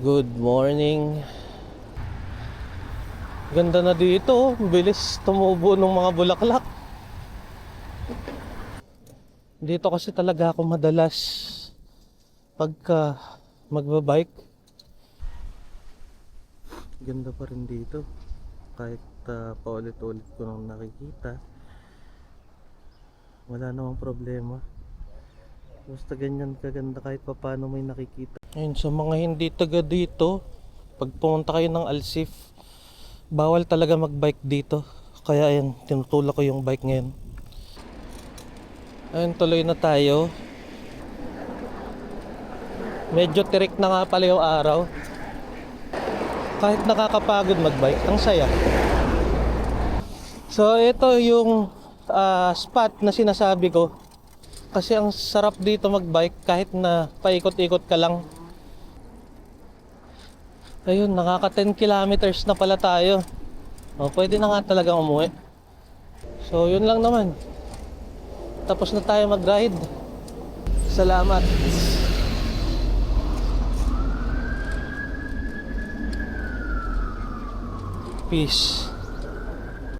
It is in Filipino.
Good morning. Ganda na dito. Bilis tumubo ng mga bulaklak. Dito kasi talaga ako madalas pagka magbabike. Ganda pa rin dito. Kahit paulit-ulit ko nang nakikita, wala namang problema. Basta ganyan kaganda kahit pa paano may nakikita. Ayun, sa mga hindi taga dito, pag pumunta kayo ng Alsif, bawal talaga magbike dito. Kaya ayan, tinutulak ko yung bike ngayon. Ayun, tuloy na tayo. Medyo tirik na nga pala yung araw. Kahit nakakapagod magbike, ang saya. So ito yung spot na sinasabi ko. Kasi ang sarap dito magbike kahit na paikot-ikot ka lang. Ayun, nakaka 10 kilometers na pala tayo. Pwede na nga talagang umuwi. So yun lang naman. Tapos na tayo mag-ride. Salamat. Peace.